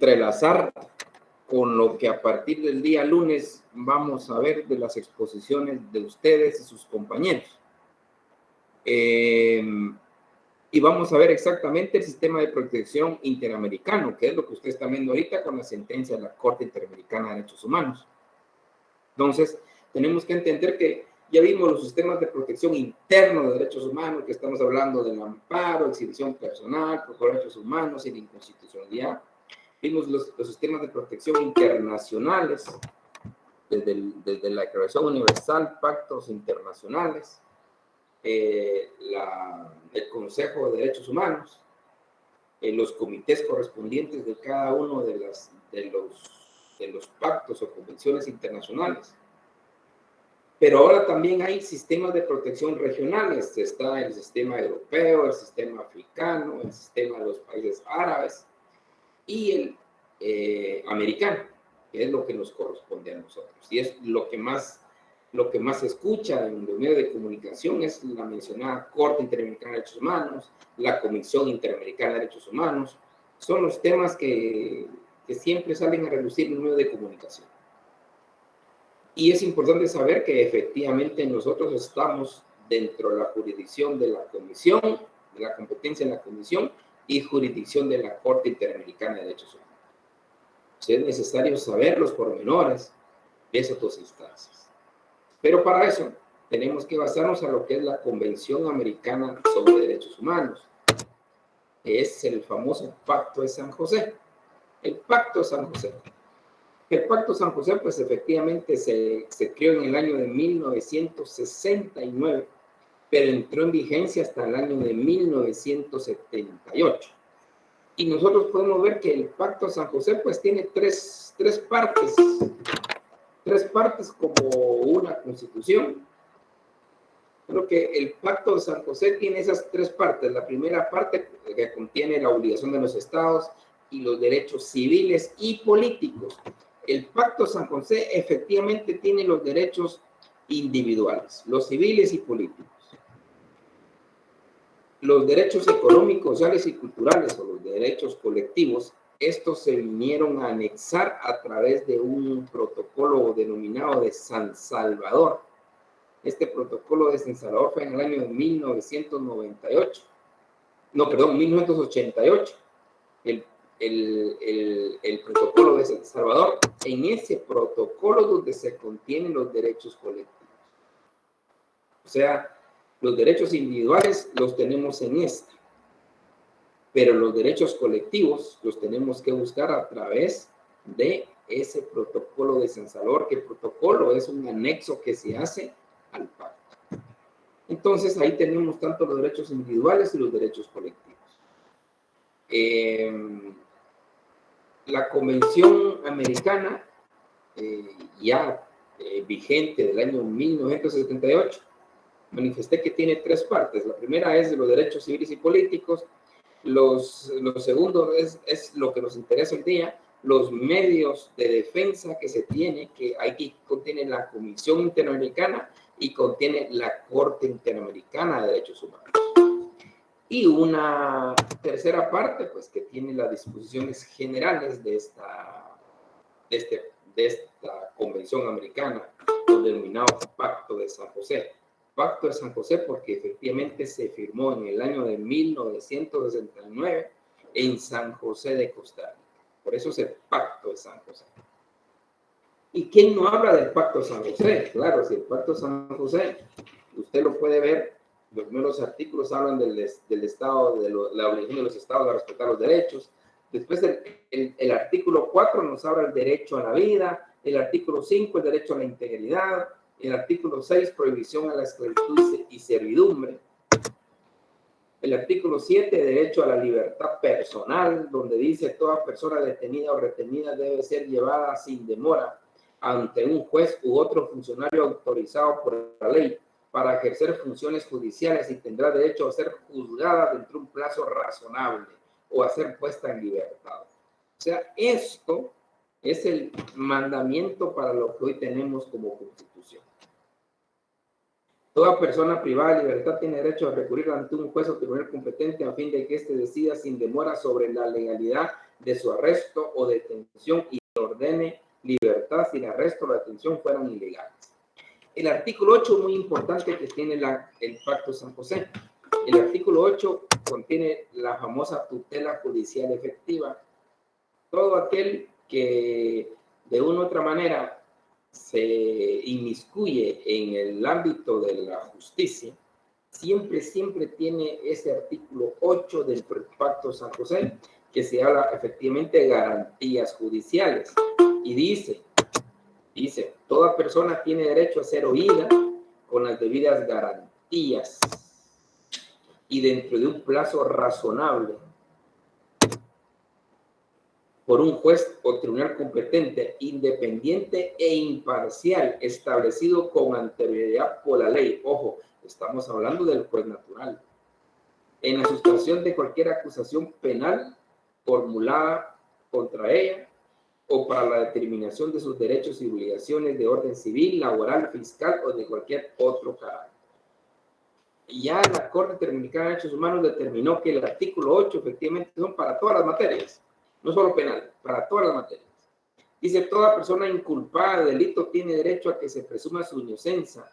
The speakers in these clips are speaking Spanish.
entrelazar con lo que a partir del día lunes vamos a ver de las exposiciones de ustedes y sus compañeros. Y vamos a ver exactamente el sistema de protección interamericano, que es lo que usted está viendo ahorita con la sentencia de la Corte Interamericana de Derechos Humanos. Entonces, tenemos que entender que ya vimos los sistemas de protección internos de derechos humanos, que estamos hablando del amparo, exhibición personal, por derechos humanos y la inconstitucionalidad. Vimos los sistemas de protección internacionales, desde la Declaración Universal, pactos internacionales, el Consejo de Derechos Humanos, los comités correspondientes de cada uno de los pactos o convenciones internacionales. Pero ahora también hay sistemas de protección regionales. Está el sistema europeo, el sistema africano, el sistema de los países árabes y el americano, que es lo que nos corresponde a nosotros. Y es lo que más se escucha en los medios de comunicación es la mencionada Corte Interamericana de Derechos Humanos, la Comisión Interamericana de Derechos Humanos. Son los temas que siempre salen a relucir en los medios de comunicación. Y es importante saber que efectivamente nosotros estamos dentro de la jurisdicción de la Comisión, de la competencia de la Comisión y jurisdicción de la Corte Interamericana de Derechos Humanos. Es necesario saber los pormenores de esas dos instancias. Pero para eso tenemos que basarnos a lo que es la Convención Americana sobre Derechos Humanos. Es el famoso Pacto de San José. El Pacto de San José. El Pacto de San José, pues efectivamente se creó en el año de 1969, pero entró en vigencia hasta el año de 1978. Y nosotros podemos ver que el Pacto de San José, pues tiene tres partes como una constitución. Creo que el Pacto de San José tiene esas tres partes. La primera parte que contiene la obligación de los estados y los derechos civiles y políticos. El Pacto de San José efectivamente tiene los derechos individuales, los civiles y políticos. Los derechos económicos, sociales y culturales, o los derechos colectivos, estos se vinieron a anexar a través de un protocolo denominado de San Salvador. Este protocolo de San Salvador fue en el año de 1988. El protocolo de San Salvador, en ese protocolo donde se contienen los derechos colectivos. O sea, los derechos individuales los tenemos en esta, pero los derechos colectivos los tenemos que buscar a través de ese protocolo de San Salvador, que el protocolo es un anexo que se hace al pacto. Entonces, ahí tenemos tanto los derechos individuales y los derechos colectivos. La Convención Americana, vigente del año 1978, manifesté que tiene tres partes. La primera es de los derechos civiles y políticos. Lo segundo es lo que nos interesa hoy día, los medios de defensa que se tiene, que aquí contiene la Comisión Interamericana y contiene la Corte Interamericana de Derechos Humanos. Y una tercera parte, pues, que tiene las disposiciones generales de esta Convención Americana, denominado Pacto de San José. Pacto de San José porque efectivamente se firmó en el año de 1969 en San José de Costa Rica. Por eso es el Pacto de San José. ¿Y quién no habla del Pacto de San José? Claro, si el Pacto de San José, usted lo puede ver, los primeros artículos hablan del Estado, de la obligación de los Estados de respetar los derechos. Después el artículo 4 nos habla del derecho a la vida, el artículo 5 el derecho a la integridad, el artículo 6 prohibición a la esclavitud y servidumbre, el artículo 7 derecho a la libertad personal, donde dice toda persona detenida o retenida debe ser llevada sin demora ante un juez u otro funcionario autorizado por la ley para ejercer funciones judiciales y tendrá derecho a ser juzgada dentro de un plazo razonable o a ser puesta en libertad. O sea, esto es el mandamiento para lo que hoy tenemos como Constitución. Toda persona privada de libertad tiene derecho a recurrir ante un juez o tribunal competente a fin de que éste decida sin demora sobre la legalidad de su arresto o detención y ordene libertad si el arresto o la detención fueran ilegales. El artículo 8, muy importante, que tiene el Pacto San José. El artículo 8 contiene la famosa tutela judicial efectiva. Todo aquel que de una u otra manera se inmiscuye en el ámbito de la justicia, siempre tiene ese artículo 8 del Pacto San José, que se habla efectivamente de garantías judiciales. Y dice, toda persona tiene derecho a ser oída con las debidas garantías y dentro de un plazo razonable por un juez o tribunal competente, independiente e imparcial, establecido con anterioridad por la ley. Ojo, estamos hablando del juez natural. En la sustanciación de cualquier acusación penal formulada contra ella o para la determinación de sus derechos y obligaciones de orden civil, laboral, fiscal o de cualquier otro carácter. Y ya la Corte Interamericana de Derechos Humanos determinó que el artículo 8 efectivamente son para todas las materias, no solo penal, para todas las materias. Dice, toda persona inculpada de delito tiene derecho a que se presuma su inocencia,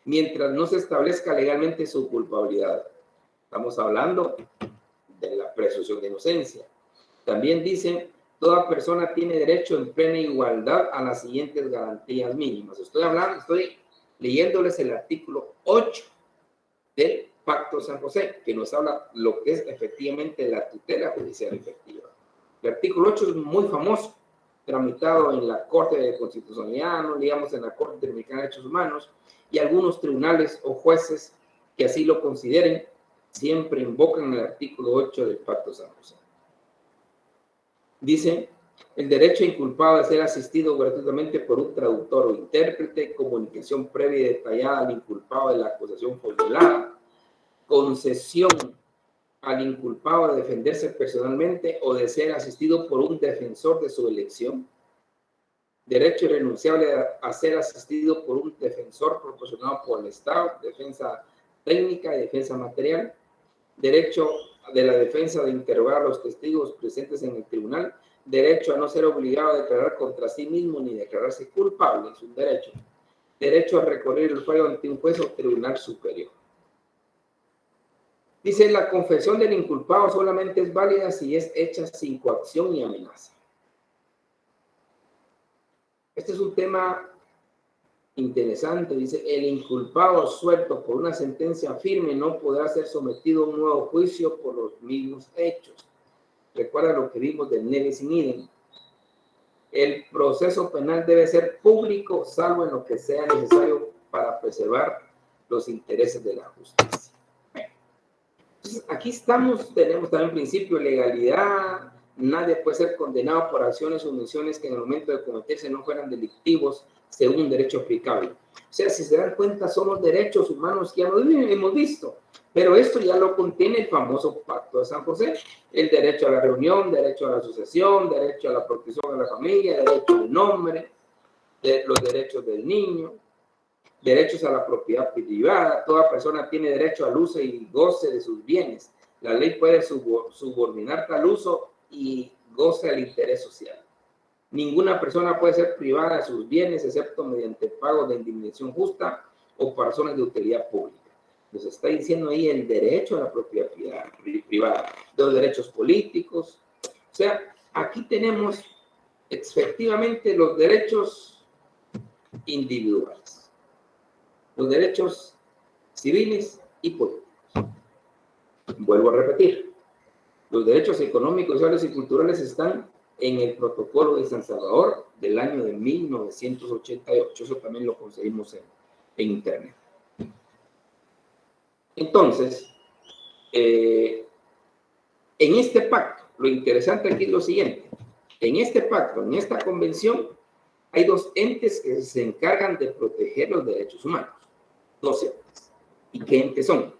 mientras no se establezca legalmente su culpabilidad. Estamos hablando de la presunción de inocencia. También dice, toda persona tiene derecho en plena igualdad a las siguientes garantías mínimas. Estoy leyéndoles el artículo 8 del Pacto San José, que nos habla lo que es efectivamente la tutela judicial efectiva. El artículo 8 es muy famoso, tramitado en la Corte de Constitucionalidad, digamos en la Corte Interamericana de Derechos Humanos, y algunos tribunales o jueces que así lo consideren, siempre invocan el artículo 8 del Pacto San José. Dice, el derecho inculpado a ser asistido gratuitamente por un traductor o intérprete, comunicación previa y detallada al inculpado de la acusación formulada, concesión al inculpado de defenderse personalmente o de ser asistido por un defensor de su elección, derecho irrenunciable a ser asistido por un defensor proporcionado por el Estado, defensa técnica y defensa material, derecho de la defensa de interrogar a los testigos presentes en el tribunal, derecho a no ser obligado a declarar contra sí mismo ni declararse culpable, es un derecho, derecho a recorrer el fallo ante un juez o tribunal superior. Dice, la confesión del inculpado solamente es válida si es hecha sin coacción y amenaza. Este es un tema interesante. Dice, el inculpado suelto por una sentencia firme no podrá ser sometido a un nuevo juicio por los mismos hechos. Recuerda lo que vimos del nevis in idem. El proceso penal debe ser público, salvo en lo que sea necesario para preservar los intereses de la justicia. Entonces, aquí tenemos también principio de legalidad. Nadie puede ser condenado por acciones o omisiones que en el momento de cometerse no fueran delictivos según un derecho aplicable. O sea, si se dan cuenta, son los derechos humanos que ya hemos visto. Pero esto ya lo contiene el famoso Pacto de San José. El derecho a la reunión, derecho a la asociación, derecho a la protección de la familia, derecho al nombre, los derechos del niño, derechos a la propiedad privada. Toda persona tiene derecho al uso y goce de sus bienes. La ley puede subordinar tal uso y goce al interés social. Ninguna persona puede ser privada de sus bienes excepto mediante pago de indemnización justa o por razones de utilidad pública. Nos está diciendo ahí el derecho a la propiedad privada, los derechos políticos. O sea, aquí tenemos efectivamente los derechos individuales, los derechos civiles y políticos. Vuelvo a repetir, los derechos económicos, sociales y culturales están en el Protocolo de San Salvador del año de 1988. Eso también lo conseguimos en internet. Entonces, en este pacto, lo interesante aquí es lo siguiente. En este pacto, en esta convención, hay dos entes que se encargan de proteger los derechos humanos. Dos entes. ¿Y qué entes son?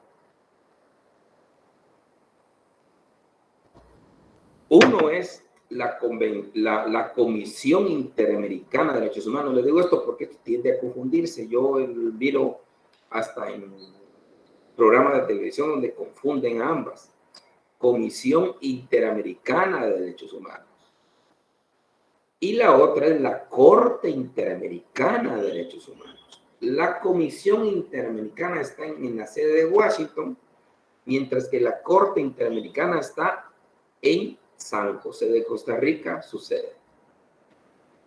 Uno es la Comisión Interamericana de Derechos Humanos. Les digo esto porque tiende a confundirse. Yo miro hasta en programas de televisión donde confunden a ambas. Comisión Interamericana de Derechos Humanos. Y la otra es la Corte Interamericana de Derechos Humanos. La Comisión Interamericana está en la sede de Washington, mientras que la Corte Interamericana está en San José de Costa Rica, su sede.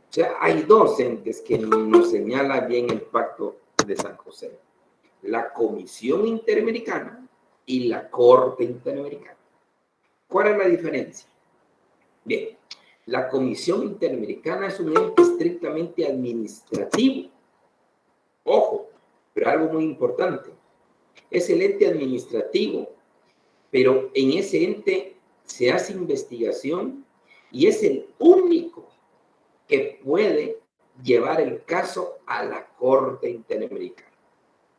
O sea, hay dos entes que nos señalan bien el Pacto de San José. La Comisión Interamericana y la Corte Interamericana. ¿Cuál es la diferencia? Bien, la Comisión Interamericana es un ente estrictamente administrativo. Ojo, pero algo muy importante. Es el ente administrativo, pero en ese ente se hace investigación y es el único que puede llevar el caso a la Corte Interamericana.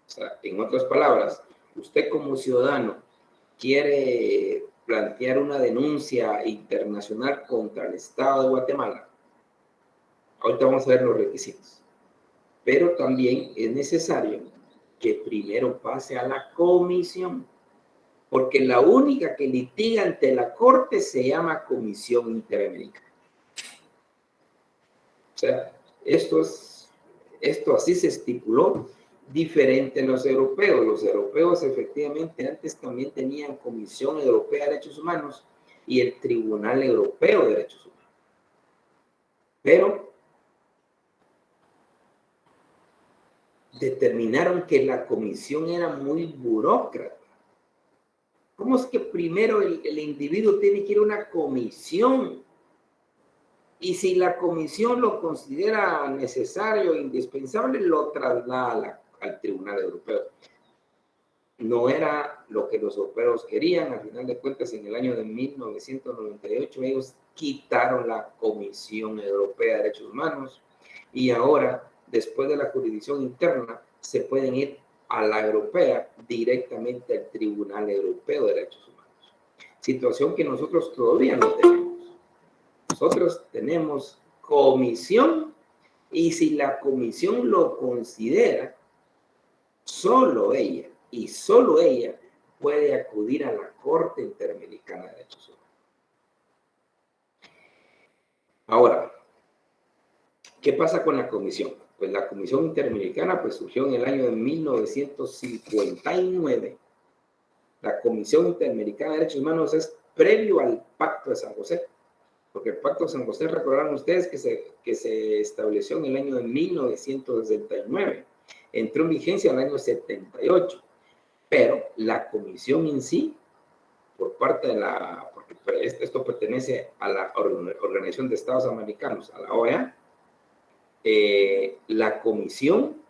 O sea, en otras palabras, usted como ciudadano quiere plantear una denuncia internacional contra el Estado de Guatemala. Ahorita vamos a ver los requisitos. Pero también es necesario que primero pase a la comisión, porque la única que litiga ante la Corte se llama Comisión Interamericana. O sea, esto así se estipuló, diferente a los europeos. Los europeos efectivamente antes también tenían Comisión Europea de Derechos Humanos y el Tribunal Europeo de Derechos Humanos. Pero determinaron que la comisión era muy burócrata. ¿Cómo es que primero el individuo tiene que ir a una comisión? Y si la comisión lo considera necesario e indispensable, lo traslada al Tribunal Europeo. No era lo que los europeos querían. Al final de cuentas, en el año de 1998, ellos quitaron la Comisión Europea de Derechos Humanos y ahora, después de la jurisdicción interna, se pueden ir a la europea directamente al Tribunal Europeo de Derechos Humanos. Situación que nosotros todavía no tenemos. Nosotros tenemos comisión y si la comisión lo considera, solo ella y solo ella puede acudir a la Corte Interamericana de Derechos Humanos. Ahora, ¿qué pasa con la comisión? Pues la Comisión Interamericana pues, surgió en el año de 1959. La Comisión Interamericana de Derechos Humanos es previo al Pacto de San José, porque el Pacto de San José, recordarán ustedes que se estableció en el año de 1969, entró en vigencia en el año 78, pero la comisión en sí, por parte de porque esto pertenece a la Organización de Estados Americanos, a la OEA, la comisión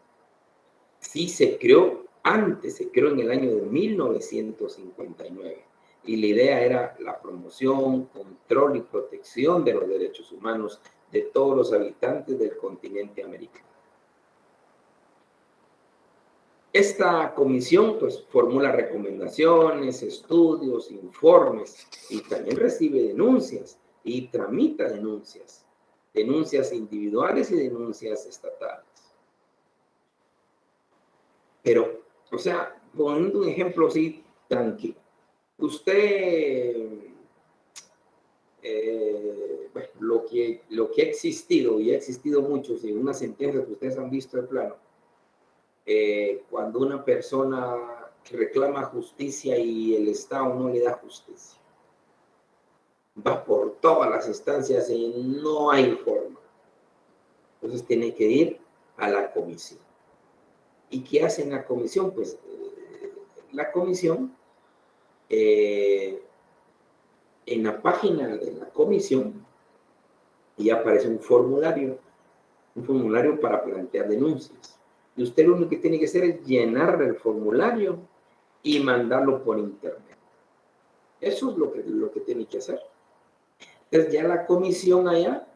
sí se creó en el año de 1959. Y la idea era la promoción, control y protección de los derechos humanos de todos los habitantes del continente americano. Esta comisión pues formula recomendaciones, estudios, informes y también recibe denuncias y tramita denuncias individuales y denuncias estatales. Pero, o sea, poniendo un ejemplo así tranquilo, usted, bueno, lo que ha existido, y ha existido mucho, en una sentencia que ustedes han visto de plano, cuando una persona reclama justicia y el Estado no le da justicia, va por todas las instancias y no hay forma. Entonces tiene que ir a la comisión. ¿Y qué hace en la comisión? Pues la comisión, en la página de la comisión, ya aparece un formulario para plantear denuncias. Y usted lo único que tiene que hacer es llenar el formulario y mandarlo por internet. Eso es lo que tiene que hacer. Entonces ya la comisión allá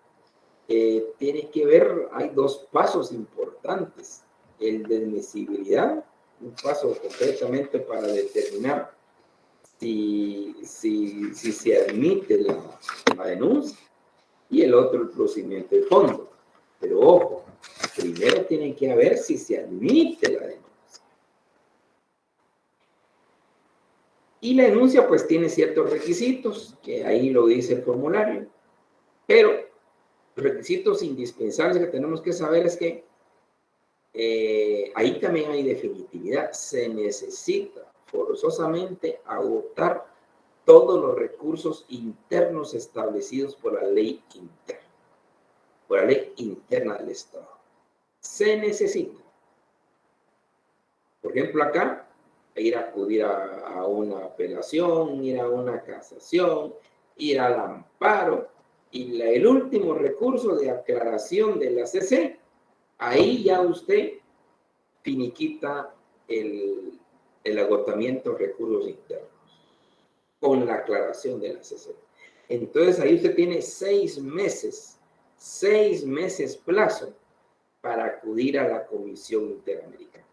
tiene que ver, hay dos pasos importantes. El de admisibilidad, un paso concretamente para determinar si se admite la denuncia, y el otro el procedimiento de fondo. Pero ojo, primero tiene que ver si se admite la denuncia. Y la denuncia pues tiene ciertos requisitos, que ahí lo dice el formulario, pero los requisitos indispensables que tenemos que saber es que ahí también hay definitividad. Se necesita forzosamente agotar todos los recursos internos establecidos por la ley interna, por la ley interna del Estado. Se necesita. Por ejemplo, acá, ir a acudir a una apelación, ir a una casación, ir al amparo, y el último recurso de aclaración de la CC, ahí ya usted finiquita el agotamiento de recursos internos con la aclaración de la CC. Entonces ahí usted tiene 6 meses plazo para acudir a la Comisión Interamericana.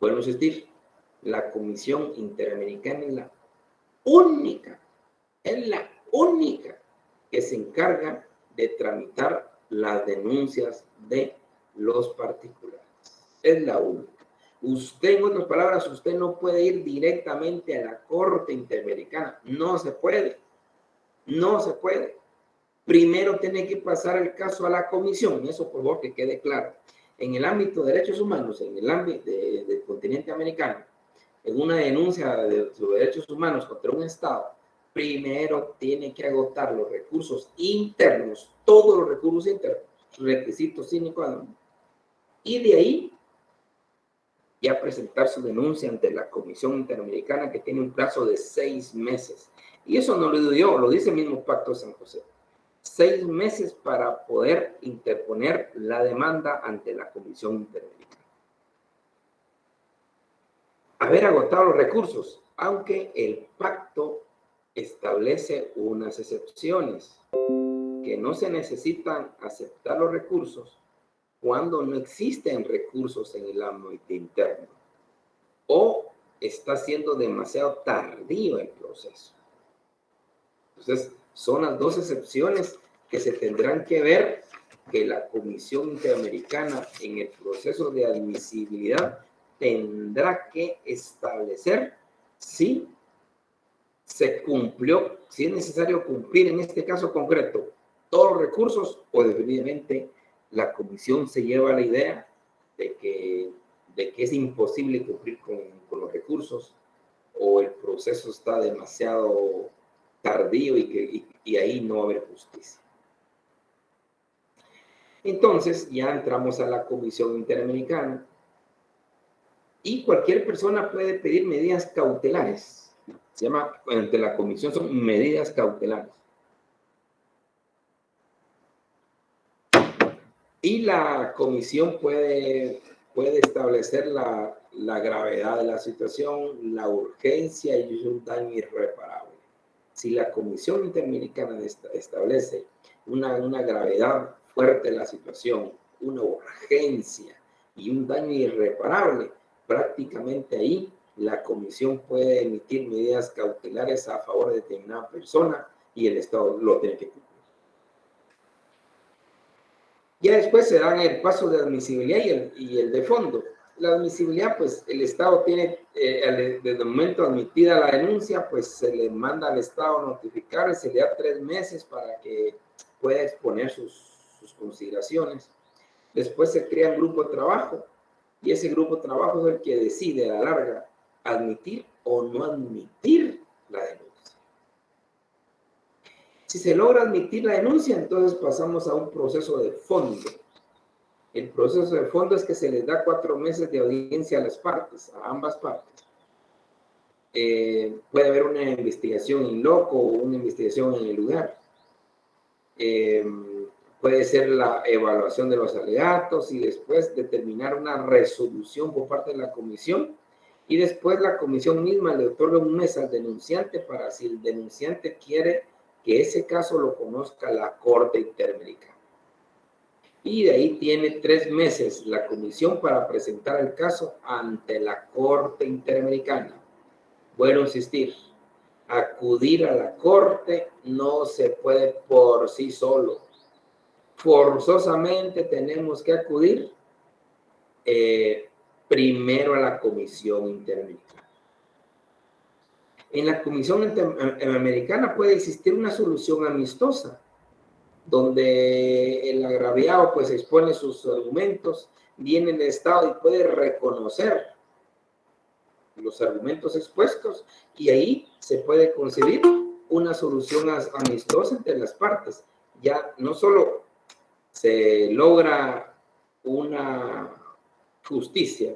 Bueno, insistir, la Comisión Interamericana es la única que se encarga de tramitar las denuncias de los particulares. Es la única. Usted, en otras palabras, usted no puede ir directamente a la Corte Interamericana. No se puede. No se puede. Primero tiene que pasar el caso a la comisión. Eso, por favor, que quede claro. En el ámbito de derechos humanos, en el ámbito del continente americano, en una denuncia de los derechos humanos contra un Estado, primero tiene que agotar los recursos internos, todos los recursos internos, requisitos sine qua non, y de ahí ya presentar su denuncia ante la Comisión Interamericana, que tiene un plazo de 6 meses. Y eso no lo digo yo, lo dice el mismo Pacto de San José. 6 meses para poder interponer la demanda ante la Comisión Interamericana. Haber agotado los recursos, aunque el pacto establece unas excepciones, que no se necesitan aceptar los recursos cuando no existen recursos en el ámbito interno o está siendo demasiado tardío el proceso. Entonces, son las 2 excepciones que se tendrán que ver que la Comisión Interamericana en el proceso de admisibilidad tendrá que establecer si se cumplió, si es necesario cumplir en este caso concreto todos los recursos, o definitivamente la comisión se lleva la idea de que es imposible cumplir con los recursos, o el proceso está demasiado tardío y ahí no va a haber justicia. Entonces ya entramos a la Comisión Interamericana y cualquier persona puede pedir medidas cautelares. Se llama, ante la comisión son medidas cautelares. Y la comisión puede establecer la gravedad de la situación, la urgencia y un daño irreparable. Si la Comisión Interamericana establece una gravedad fuerte de la situación, una urgencia y un daño irreparable, prácticamente ahí la comisión puede emitir medidas cautelares a favor de determinada persona y el Estado lo tiene que cumplir. Ya después se dan el paso de admisibilidad y el de fondo. La admisibilidad, pues el Estado tiene, desde el momento admitida la denuncia, pues se le manda al Estado notificar, se le da 3 meses para que pueda exponer sus consideraciones. Después se crea un grupo de trabajo y ese grupo de trabajo es el que decide a la larga admitir o no admitir la denuncia. Si se logra admitir la denuncia, entonces pasamos a un proceso de fondo. El proceso de fondo es que se les da 4 meses de audiencia a las partes, a ambas partes. Puede haber una investigación in loco o una investigación en el lugar. Puede ser la evaluación de los alegatos y después determinar una resolución por parte de la comisión. Y después la comisión misma le otorga un mes al denunciante para, si el denunciante quiere, que ese caso lo conozca la Corte Interamericana. Y de ahí tiene 3 meses la comisión para presentar el caso ante la Corte Interamericana. Bueno, insistir, acudir a la Corte no se puede por sí solo. Forzosamente tenemos que acudir primero a la Comisión Interamericana. En la Comisión Interamericana puede existir una solución amistosa, donde el agraviado pues expone sus argumentos, viene el Estado y puede reconocer los argumentos expuestos y ahí se puede concebir una solución amistosa entre las partes. Ya no solo se logra una justicia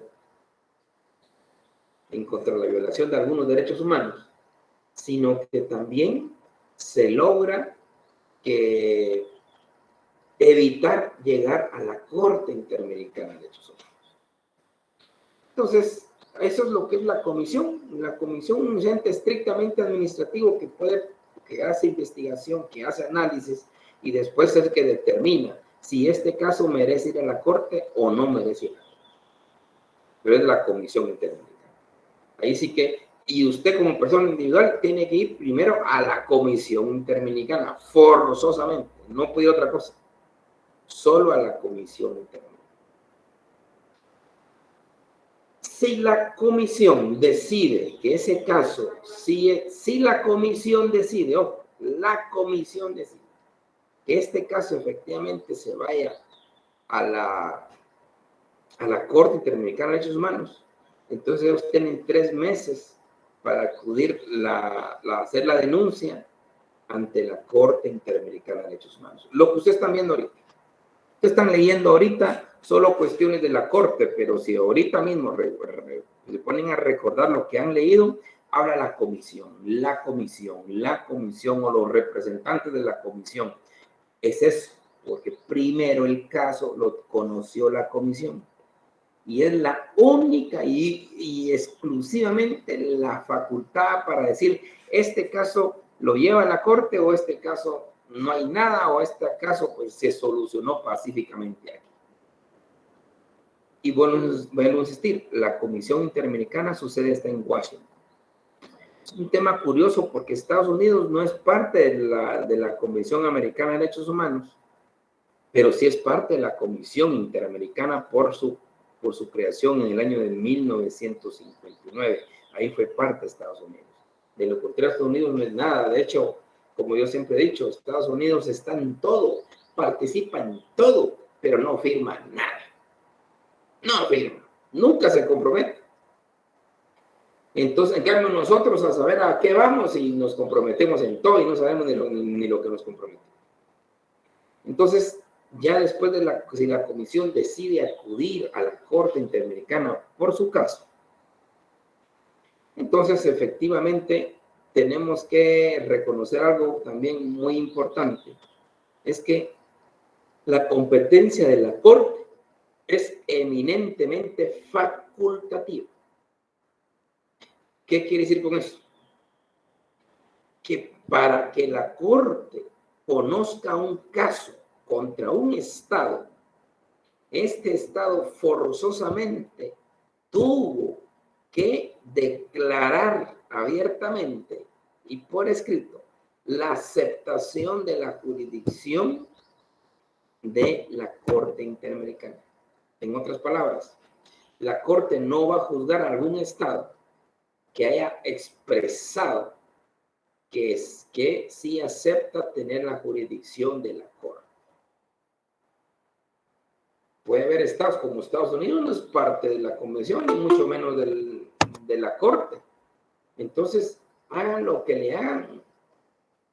en contra de la violación de algunos derechos humanos, sino que también se logra que evitar llegar a la Corte Interamericana de Derechos Humanos. Entonces, eso es lo que es la comisión. La comisión es un ente estrictamente administrativo que hace investigación, que hace análisis y después es el que determina si este caso merece ir a la Corte o no merece ir a la Corte. Pero es la comisión interamericana. Ahí sí que, y usted como persona individual tiene que ir primero a la comisión interamericana, forzosamente, no puede ir a otra cosa, solo a la comisión interamericana. Si la comisión decide que ese caso, si la comisión decide, la comisión decide que este caso efectivamente se vaya a la Corte Interamericana de Derechos Humanos, entonces ellos tienen 3 meses para acudir hacer la denuncia ante la Corte Interamericana de Derechos Humanos. Lo que ustedes están viendo ahorita. Ustedes están leyendo ahorita solo cuestiones de la Corte, pero si ahorita mismo se ponen a recordar lo que han leído, habla la comisión o los representantes de la comisión. Es eso, porque primero el caso lo conoció la comisión. Y es la única y exclusivamente la facultad para decir, este caso lo lleva a la Corte o este caso no hay nada o este caso pues se solucionó pacíficamente aquí. Y vuelvo a insistir, la Comisión Interamericana, su sede está en Washington. Es un tema curioso porque Estados Unidos no es parte de la Convención Americana de Derechos Humanos, pero sí es parte de la Comisión Interamericana por su creación en el año de 1959. Ahí fue parte de Estados Unidos. De lo contrario, Estados Unidos no es nada. De hecho, como yo siempre he dicho, Estados Unidos está en todo, participa en todo, pero no firma nada. No firma, nunca se compromete. Entonces, en cambio, nosotros a saber a qué vamos y nos comprometemos en todo y no sabemos ni lo que nos comprometemos. Entonces, ya después si la comisión decide acudir a la Corte Interamericana por su caso, entonces efectivamente tenemos que reconocer algo también muy importante, es que la competencia de la Corte es eminentemente facultativa. ¿Qué quiere decir con eso? Que para que la Corte conozca un caso contra un Estado, este Estado forzosamente tuvo que declarar abiertamente y por escrito la aceptación de la jurisdicción de la Corte Interamericana. En otras palabras, la Corte no va a juzgar a algún Estado que haya expresado que sí acepta tener la jurisdicción de la Corte. Puede haber estados como Estados Unidos, no es parte de la convención, ni mucho menos de la Corte. Entonces, hagan lo que le hagan.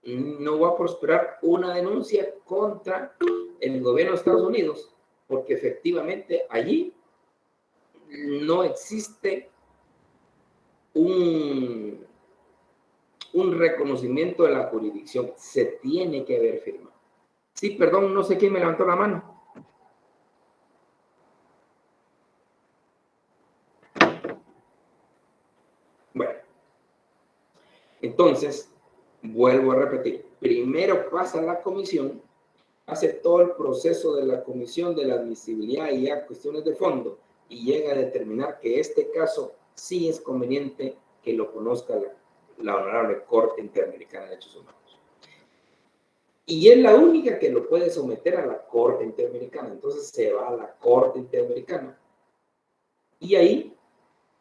No va a prosperar una denuncia contra el gobierno de Estados Unidos, porque efectivamente allí no existe un reconocimiento de la jurisdicción. Se tiene que haber firmado. Sí, perdón, no sé quién me levantó la mano. Bueno, entonces, vuelvo a repetir. Primero pasa la comisión, hace todo el proceso de la comisión de la admisibilidad y ya cuestiones de fondo, y llega a determinar que este caso sí es conveniente que lo conozca la Honorable Corte Interamericana de Derechos Humanos. Y es la única que lo puede someter a la Corte Interamericana. Entonces se va a la Corte Interamericana. Y ahí,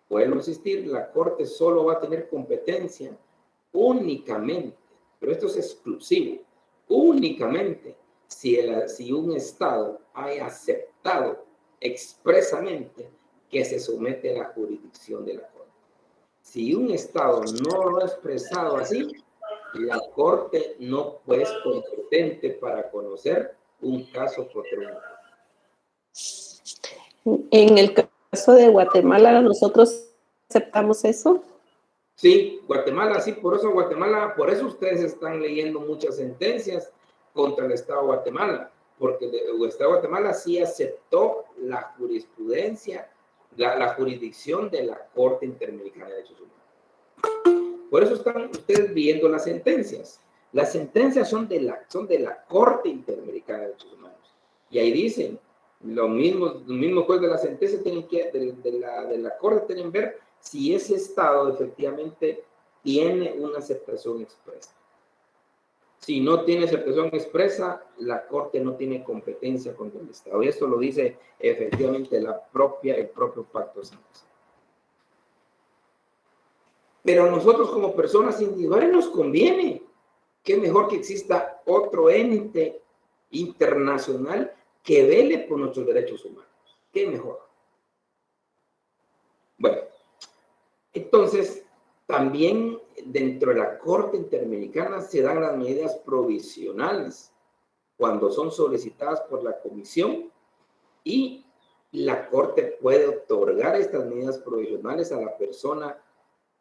vuelvo a insistir, la Corte solo va a tener competencia únicamente, pero esto es exclusivo, únicamente si un Estado haya aceptado expresamente que se somete a la jurisdicción de la Corte. Si un Estado no lo ha expresado así, la Corte no es competente para conocer un caso contra un juez. En el caso de Guatemala, ¿nosotros aceptamos eso? Sí, Guatemala, sí, por eso Guatemala, por eso ustedes están leyendo muchas sentencias contra el Estado de Guatemala, porque el Estado de Guatemala sí aceptó la jurisprudencia, la jurisdicción de la Corte Interamericana de Derechos Humanos. Por eso están ustedes viendo las sentencias. Las sentencias son de la Corte Interamericana de Derechos Humanos. Y ahí dicen, los mismos jueces de la sentencia tienen que, de la Corte tienen que ver si ese Estado efectivamente tiene una aceptación expresa. Si no tiene aceptación expresa, la Corte no tiene competencia contra el Estado. Y esto lo dice efectivamente el propio Pacto de San José. Pero a nosotros como personas individuales nos conviene. Qué mejor que exista otro ente internacional que vele por nuestros derechos humanos. Qué mejor. Bueno, entonces, también dentro de la Corte Interamericana se dan las medidas provisionales cuando son solicitadas por la Comisión y la Corte puede otorgar estas medidas provisionales a la persona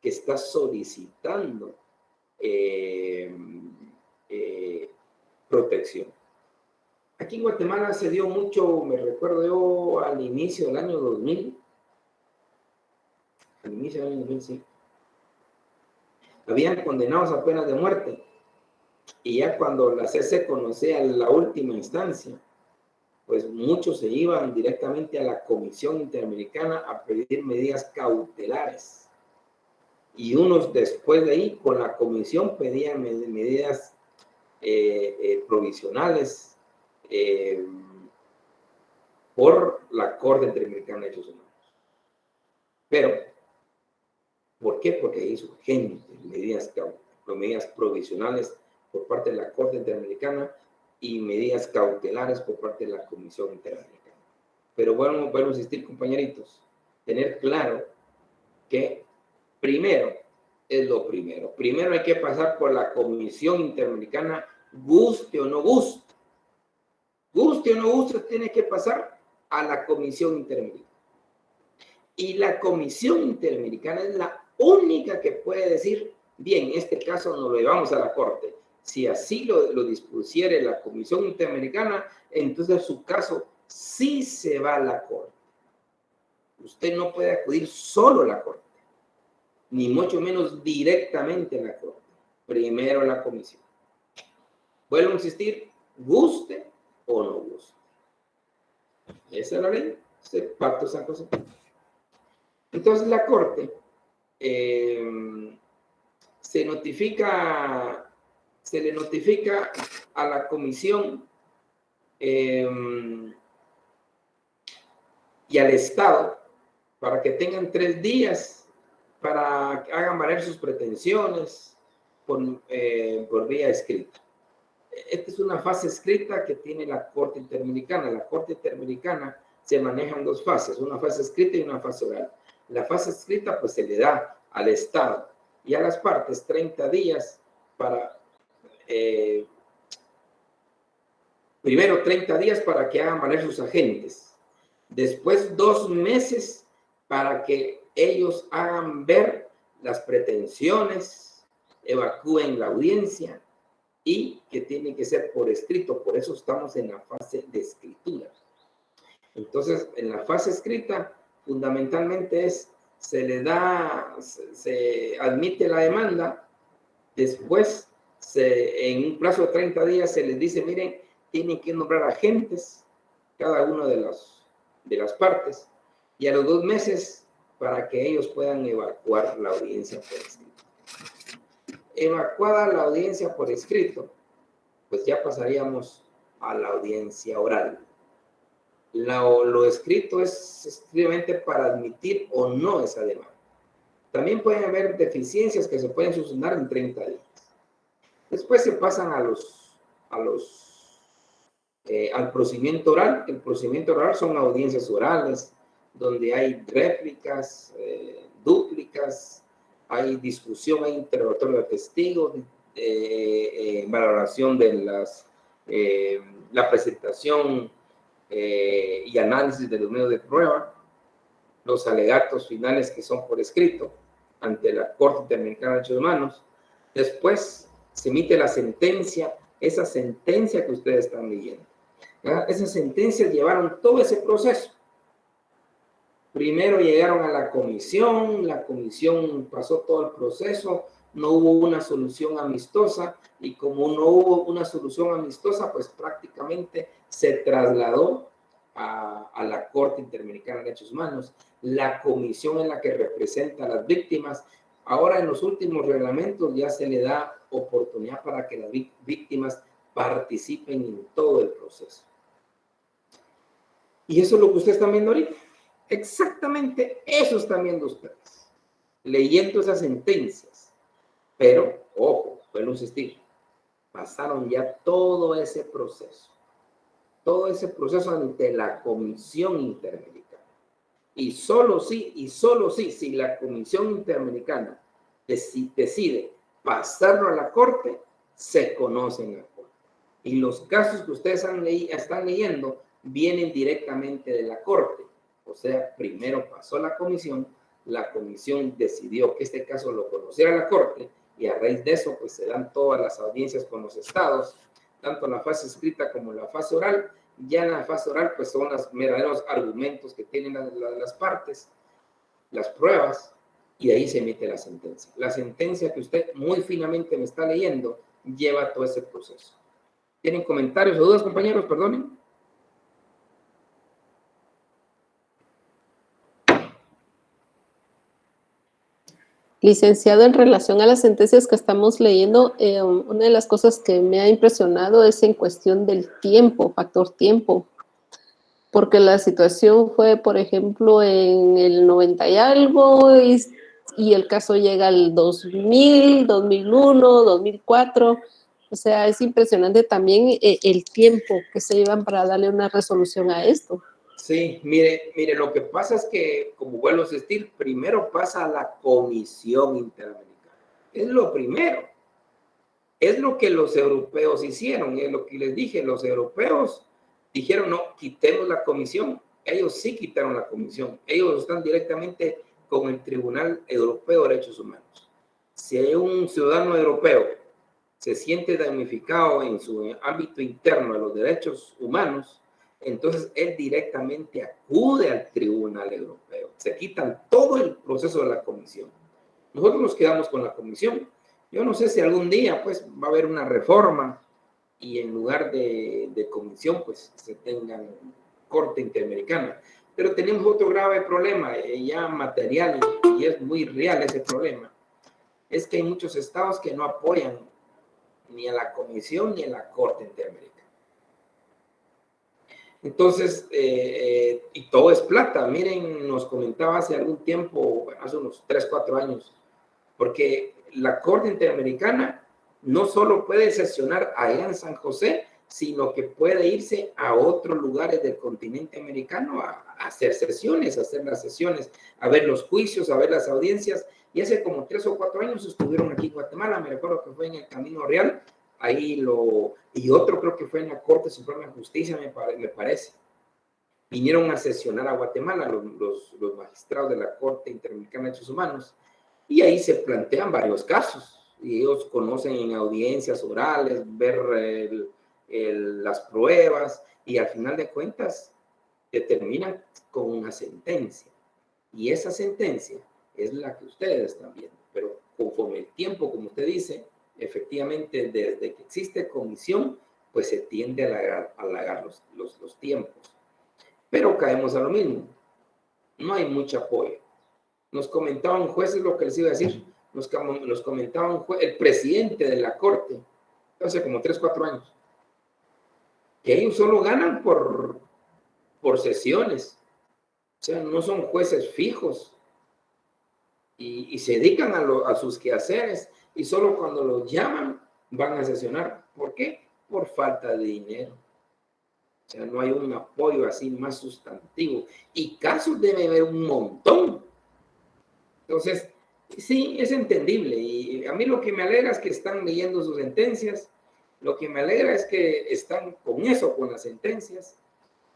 que está solicitando protección. Aquí en Guatemala se dio mucho, me recuerdo yo, al inicio del año 2000, sí. Habían condenados a penas de muerte. Y ya cuando la CC conocía la última instancia, pues muchos se iban directamente a la Comisión Interamericana a pedir medidas cautelares. Y unos después de ahí, con la Comisión, pedían medidas provisionales por la Corte Interamericana de Derechos Humanos. Pero, ¿por qué? Porque es urgente medidas provisionales por parte de la Corte Interamericana y medidas cautelares por parte de la Comisión Interamericana. Pero bueno, vuelvo a insistir, compañeritos, tener claro que primero es lo primero. Primero hay que pasar por la Comisión Interamericana, guste o no guste. Guste o no guste, tiene que pasar a la Comisión Interamericana. Y la Comisión Interamericana es la única que puede decir, bien, este caso nos lo llevamos a la Corte. Si así lo dispusiere la Comisión Interamericana, entonces su caso sí se va a la Corte. Usted no puede acudir solo a la Corte, ni mucho menos directamente a la Corte. Primero la Comisión. Vuelvo a insistir, guste o no guste. Esa es la ley, este Pacto de San José. Entonces la Corte se le notifica a la Comisión y al Estado para que tengan 3 días para que hagan valer sus pretensiones por vía escrita. Esta es una fase escrita que tiene la Corte Interamericana. La Corte Interamericana se maneja en 2 fases, una fase escrita y una fase oral. La fase escrita pues se le da al Estado y a las partes 30 días para, primero 30 días para que hagan valer sus agentes, después 2 meses para que ellos hagan ver las pretensiones, evacúen la audiencia y que tiene que ser por escrito, por eso estamos en la fase de escritura. Entonces, en la fase escrita, fundamentalmente se admite la demanda, después en un plazo de 30 días se les dice, miren, tienen que nombrar agentes, cada una de las partes, y a los 2 meses para que ellos puedan evacuar la audiencia por escrito. Evacuada la audiencia por escrito, pues ya pasaríamos a la audiencia oral. Lo escrito es estrictamente para admitir o no esa demanda. También pueden haber deficiencias que se pueden solucionar en 30 días. Después se pasan al procedimiento oral. El procedimiento oral son audiencias orales, donde hay réplicas, dúplicas, hay discusión, hay interrogatorio de testigos, valoración de la presentación y análisis de los medios de prueba, los alegatos finales que son por escrito ante la Corte Interamericana de Derechos Humanos. Después se emite la sentencia, esa sentencia que ustedes están leyendo. Esas sentencias llevaron todo ese proceso. Primero llegaron a la comisión pasó todo el proceso, no hubo una solución amistosa, y como no hubo una solución amistosa, pues prácticamente se trasladó a la Corte Interamericana de Derechos Humanos. La comisión en la que representa a las víctimas, ahora en los últimos reglamentos ya se le da oportunidad para que las víctimas participen en todo el proceso. Y eso es lo que ustedes están viendo ahorita. Exactamente eso están viendo ustedes, leyendo esas sentencias. Pero, ojo, vuelvo a insistir, pasaron ya todo ese proceso ante la Comisión Interamericana. Y solo sí, si la Comisión Interamericana decide pasarlo a la Corte, se conoce en la Corte. Y los casos que ustedes están leyendo vienen directamente de la Corte. O sea, primero pasó la comisión decidió que este caso lo conociera la Corte, y a raíz de eso, pues se dan todas las audiencias con los estados, tanto en la fase escrita como en la fase oral. Ya en la fase oral, pues son los verdaderos argumentos que tienen las partes, las pruebas, y ahí se emite la sentencia. La sentencia que usted muy finamente me está leyendo lleva todo ese proceso. ¿Tienen comentarios o dudas, compañeros? Perdonen. Licenciado, en relación a las sentencias que estamos leyendo, una de las cosas que me ha impresionado es en cuestión del tiempo, factor tiempo, porque la situación fue, por ejemplo, en el 90 y algo, y el caso llega al 2000, 2001, 2004, o sea, es impresionante también el tiempo que se llevan para darle una resolución a esto. Sí, mire, lo que pasa es que, como vuelvo a insistir, primero pasa a la Comisión Interamericana. Es lo primero. Es lo que los europeos hicieron, es lo que les dije. Los europeos dijeron, no, quitemos la comisión. Ellos sí quitaron la comisión. Ellos están directamente con el Tribunal Europeo de Derechos Humanos. Si hay un ciudadano europeo se siente damnificado en su ámbito interno de los derechos humanos, entonces él directamente acude al Tribunal Europeo. Se quitan todo el proceso de la comisión. Nosotros nos quedamos con la comisión. Yo no sé si algún día pues va a haber una reforma y en lugar de comisión pues se tenga Corte Interamericana. Pero tenemos otro grave problema ya material, y es muy real ese problema. Es que hay muchos estados que no apoyan ni a la comisión ni a la Corte Interamericana. Entonces, y todo es plata. Miren, nos comentaba hace algún tiempo, hace unos 3, 4 años, porque la Corte Interamericana no solo puede sesionar allá en San José, sino que puede irse a otros lugares del continente americano a hacer sesiones, a ver los juicios, a ver las audiencias. Y hace como 3 o 4 años estuvieron aquí en Guatemala, me recuerdo que fue en el Camino Real, y otro creo que fue en la Corte Suprema de Justicia, me parece. Vinieron a sesionar a Guatemala los magistrados de la Corte Interamericana de Derechos Humanos, y ahí se plantean varios casos, y ellos conocen en audiencias orales, ver las pruebas, y al final de cuentas determinan con una sentencia. Y esa sentencia es la que ustedes están viendo. Pero conforme el tiempo, como usted dice, efectivamente, desde que existe comisión, pues se tiende a alargar los tiempos. Pero caemos a lo mismo. No hay mucho apoyo. Nos comentaban jueces, lo que les iba a decir, nos comentaban el presidente de la Corte, hace como 3, 4 años, que ellos solo ganan por sesiones. O sea, no son jueces fijos. y se dedican a sus quehaceres y solo cuando los llaman van a sesionar. ¿Por qué? Por falta de dinero. O sea, no hay un apoyo así más sustantivo. Y casos debe haber un montón. Entonces, sí, es entendible. Y a mí lo que me alegra es que están leyendo sus sentencias. Lo que me alegra es que están con eso, con las sentencias.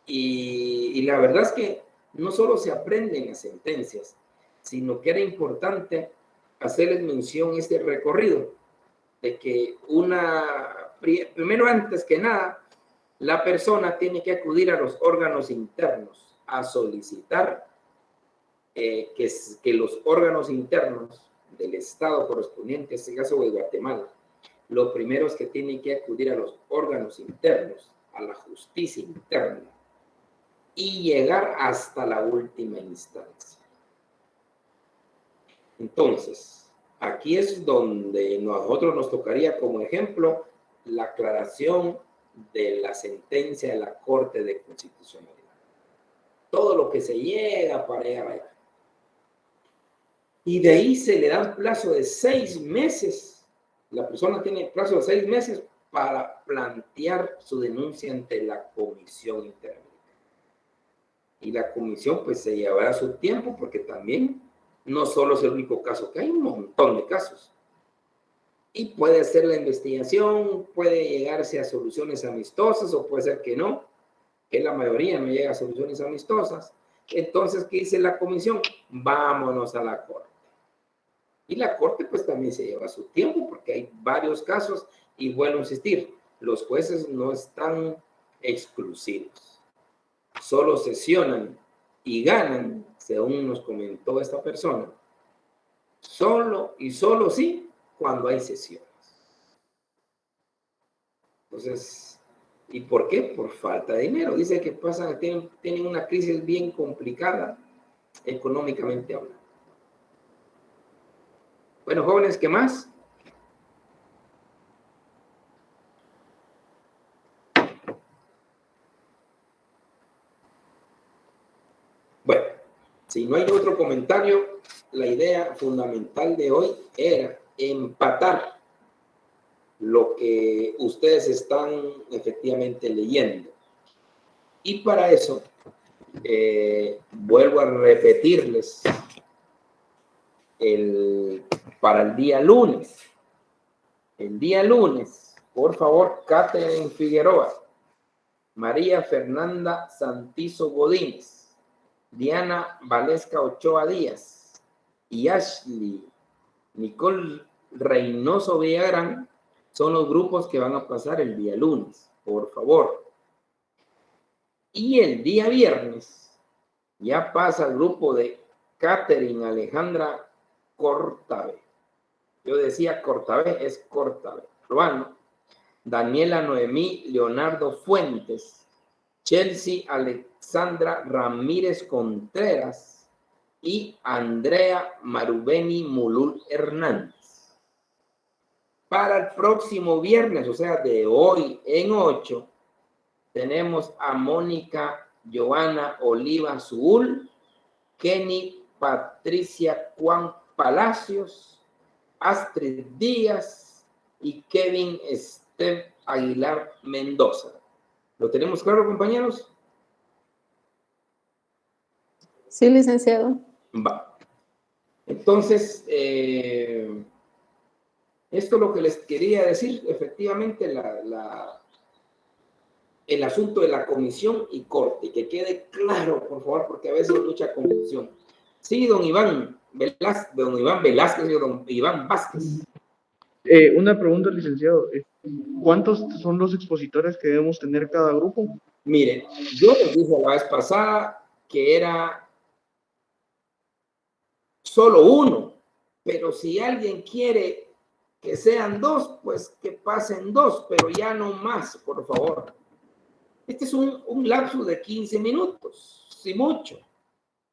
Y la verdad es que no solo se aprenden las sentencias, sino que era importante hacerles mención este recorrido, de que primero antes que nada, la persona tiene que acudir a los órganos internos a solicitar que los órganos internos del Estado correspondiente, en este caso de Guatemala, lo primero es que tienen que acudir a los órganos internos, a la justicia interna, y llegar hasta la última instancia. Entonces, aquí es donde nosotros nos tocaría como ejemplo la aclaración de la sentencia de la Corte de Constitucionalidad. Todo lo que se llega para allá. Y de ahí se le da un plazo de 6 meses. La persona tiene plazo de 6 meses para plantear su denuncia ante la Comisión Interamericana. Y la comisión pues se llevará su tiempo porque también no solo es el único caso, que hay un montón de casos. Y puede hacer la investigación, puede llegarse a soluciones amistosas o puede ser que no, que la mayoría no llega a soluciones amistosas. Entonces, ¿qué dice la comisión? Vámonos a la corte. Y la corte pues también se lleva su tiempo porque hay varios casos y vuelvo a insistir, los jueces no están exclusivos. Solo sesionan y ganan, según nos comentó esta persona, solo y solo sí cuando hay sesiones. Entonces, ¿y por qué? Por falta de dinero. Dice que tienen una crisis bien complicada económicamente hablando. Bueno, jóvenes, ¿qué más? Bueno, si no hay otro comentario, la idea fundamental de hoy era empatar lo que ustedes están efectivamente leyendo. Y para eso, vuelvo a repetirles para el día lunes. El día lunes, por favor, Catherine Figueroa, María Fernanda Santizo Godínez, Diana Valesca Ochoa Díaz y Ashley Nicole Reynoso Villagrán son los grupos que van a pasar el día lunes, por favor. Y el día viernes ya pasa el grupo de Catherine Alejandra Cortave. Yo decía Cortave, es Cortave. Ruano, Daniela Noemí Leonardo Fuentes, Chelsea Alexandra Ramírez Contreras y Andrea Marubeni Mulul Hernández. Para el próximo viernes, o sea, de hoy en 8, tenemos a Mónica Joana Oliva Zuul, Kenny Patricia Juan Palacios, Astrid Díaz y Kevin Steph Aguilar Mendoza. ¿Lo tenemos claro, compañeros? Sí, licenciado. Va. Entonces, esto es lo que les quería decir, efectivamente, el asunto de la comisión y corte, que quede claro, por favor, porque a veces hay mucha confusión. Sí, don Iván Velázquez y don Iván Vázquez. Una pregunta, licenciado. ¿Cuántos son los expositores que debemos tener cada grupo? Miren, yo les dije la vez pasada que era solo uno, pero si alguien quiere que sean 2, pues que pasen 2, pero ya no más, por favor. Este es un lapso de 15 minutos, si mucho.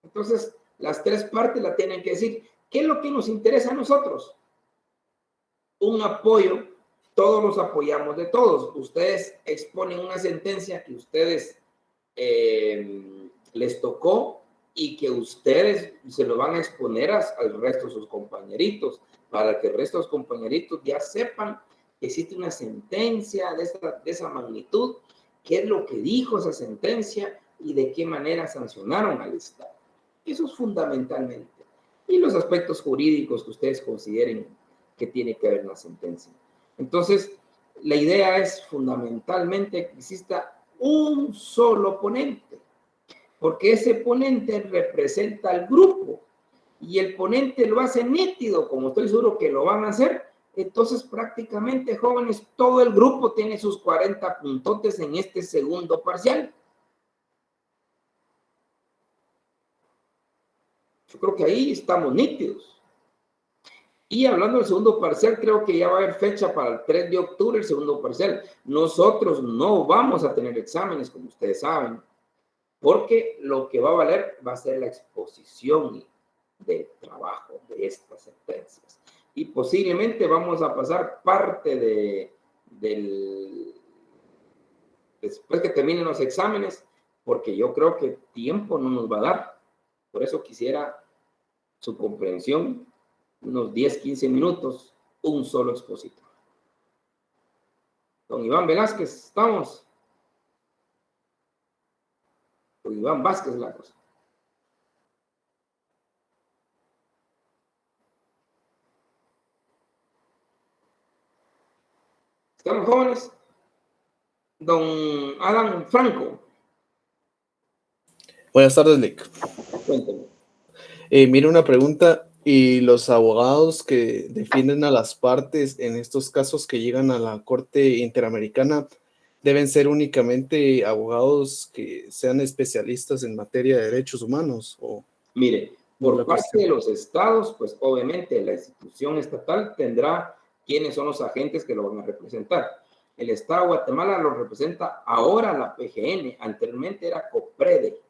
Entonces, las 3 partes la tienen que decir. ¿Qué es lo que nos interesa a nosotros? Un apoyo. Todos los apoyamos de todos. Ustedes exponen una sentencia que ustedes les tocó y que ustedes se lo van a exponer al resto de sus compañeritos, para que el resto de los compañeritos ya sepan que existe una sentencia de esa magnitud, qué es lo que dijo esa sentencia y de qué manera sancionaron al Estado. Eso es fundamentalmente. Y los aspectos jurídicos que ustedes consideren que tiene que ver en la sentencia. Entonces, la idea es fundamentalmente que exista un solo ponente, porque ese ponente representa al grupo y el ponente lo hace nítido, como estoy seguro que lo van a hacer. Entonces, prácticamente, jóvenes, todo el grupo tiene sus 40 puntotes en este segundo parcial. Yo creo que ahí estamos nítidos. Y hablando del segundo parcial, creo que ya va a haber fecha para el 3 de octubre, el segundo parcial. Nosotros no vamos a tener exámenes, como ustedes saben, porque lo que va a valer va a ser la exposición del trabajo de estas sentencias. Y posiblemente vamos a pasar parte después que terminen los exámenes, porque yo creo que tiempo no nos va a dar. Por eso quisiera su comprensión, unos 10, 15 minutos, un solo expositor. Don Iván Velázquez, ¿estamos? Don Iván Vázquez, la cosa. ¿Estamos jóvenes? Don Adam Franco. Buenas tardes, Lick. Cuénteme. Mira una pregunta. ¿Y los abogados que defienden a las partes en estos casos que llegan a la Corte Interamericana deben ser únicamente abogados que sean especialistas en materia de derechos humanos? ¿O mire, por parte de los estados, pues obviamente la institución estatal tendrá quiénes son los agentes que lo van a representar. El Estado de Guatemala lo representa ahora la PGN, anteriormente era COPREDE,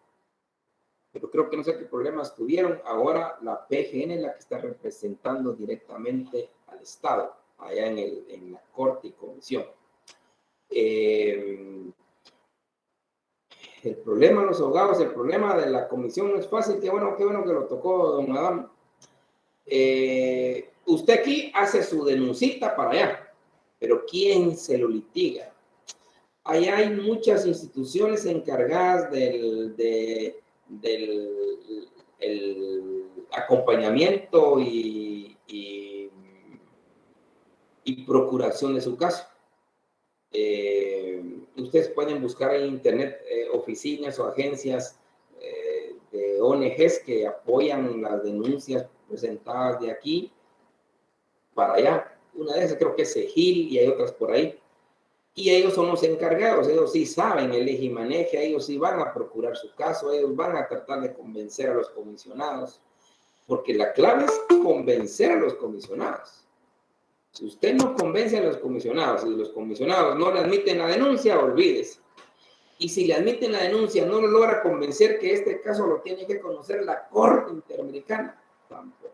pero creo que no sé qué problemas tuvieron. Ahora la PGN es la que está representando directamente al Estado, allá en la Corte y Comisión. El problema de los abogados, el problema de la comisión no es fácil. Qué bueno que lo tocó don Adam. Usted aquí hace su denuncita para allá, pero ¿quién se lo litiga? Allá hay muchas instituciones encargadas del acompañamiento y procuración de su caso. Ustedes pueden buscar en internet oficinas o agencias de ONGs que apoyan las denuncias presentadas de aquí para allá. Una de esas creo que es Segil y hay otras por ahí. Y ellos son los encargados, ellos sí saben el ejimaneje, ellos sí van a procurar su caso, ellos van a tratar de convencer a los comisionados, porque la clave es convencer a los comisionados. Si usted no convence a los comisionados y los comisionados no le admiten la denuncia, olvídese. Y si le admiten la denuncia, no lo logra convencer que este caso lo tiene que conocer la Corte Interamericana, tampoco.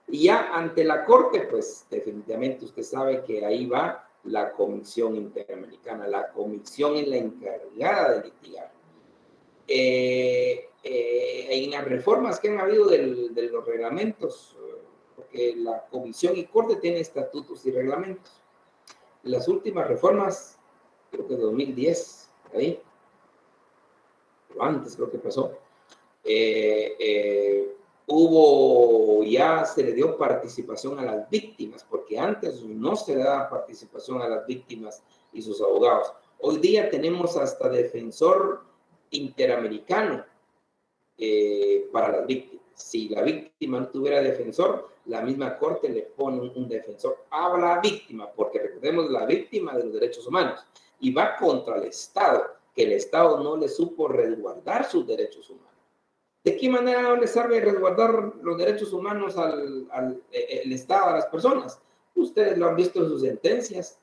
Y ya ante la Corte, pues definitivamente usted sabe que ahí va la Comisión Interamericana. La comisión es la encargada de litigar. En las reformas que han habido de los reglamentos, porque la Comisión y Corte tienen estatutos y reglamentos. Las últimas reformas, creo que de 2010, ahí, pero antes creo que pasó, ya se le dio participación a las víctimas, porque antes no se le daba participación a las víctimas y sus abogados. Hoy día tenemos hasta defensor interamericano para las víctimas. Si la víctima no tuviera defensor, la misma Corte le pone un defensor a la víctima, porque recordemos, la víctima de los derechos humanos, y va contra el Estado, que el Estado no le supo resguardar sus derechos humanos. ¿De qué manera no le sabe resguardar los derechos humanos el Estado a las personas? Ustedes lo han visto en sus sentencias,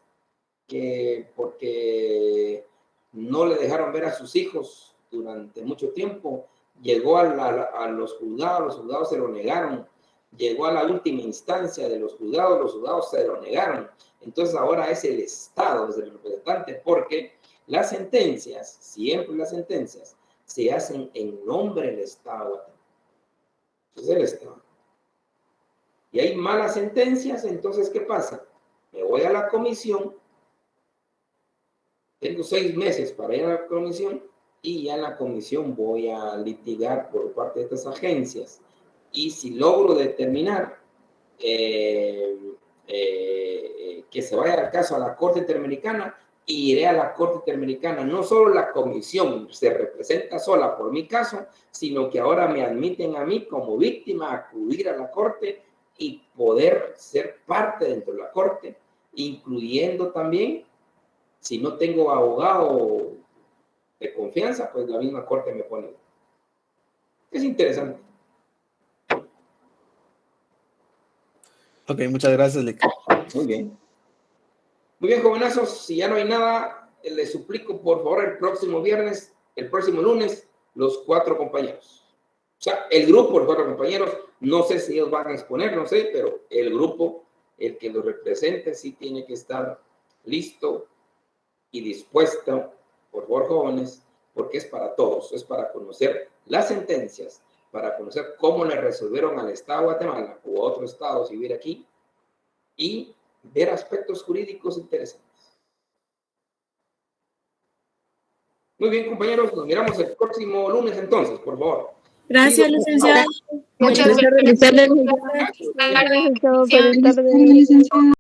que porque no le dejaron ver a sus hijos durante mucho tiempo, llegó a los juzgados se lo negaron, llegó a la última instancia de los juzgados se lo negaron. Entonces ahora es el Estado, es el representante, porque las sentencias, siempre las sentencias, se hacen en nombre del Estado de Guatemala. Es el Estado. Y hay malas sentencias, entonces, ¿qué pasa? Me voy a la comisión, tengo 6 meses para ir a la comisión, y ya en la comisión voy a litigar por parte de estas agencias. Y si logro determinar que se vaya el caso a la Corte Interamericana, iré a la Corte Interamericana. No solo la comisión se representa sola por mi caso, sino que ahora me admiten a mí como víctima a acudir a la Corte y poder ser parte dentro de la Corte, incluyendo también, si no tengo abogado de confianza, pues la misma Corte me pone. Es interesante. Ok, muchas gracias, Lic. Muy bien. Muy bien, jovenazos, si ya no hay nada, les suplico, por favor, el próximo lunes, los 4 compañeros. O sea, el grupo, los 4 compañeros, no sé si ellos van a exponer, no sé, pero el grupo, el que los represente, sí tiene que estar listo y dispuesto, por favor, jóvenes, porque es para todos, es para conocer las sentencias, para conocer cómo le resolvieron al Estado de Guatemala o a otro estado si vive aquí, y ver aspectos jurídicos interesantes. Muy bien, compañeros, nos miramos el próximo lunes entonces, por favor. Gracias, licenciado. Muchas Feliz tarde. gracias. Feliz tarde. Feliz tarde.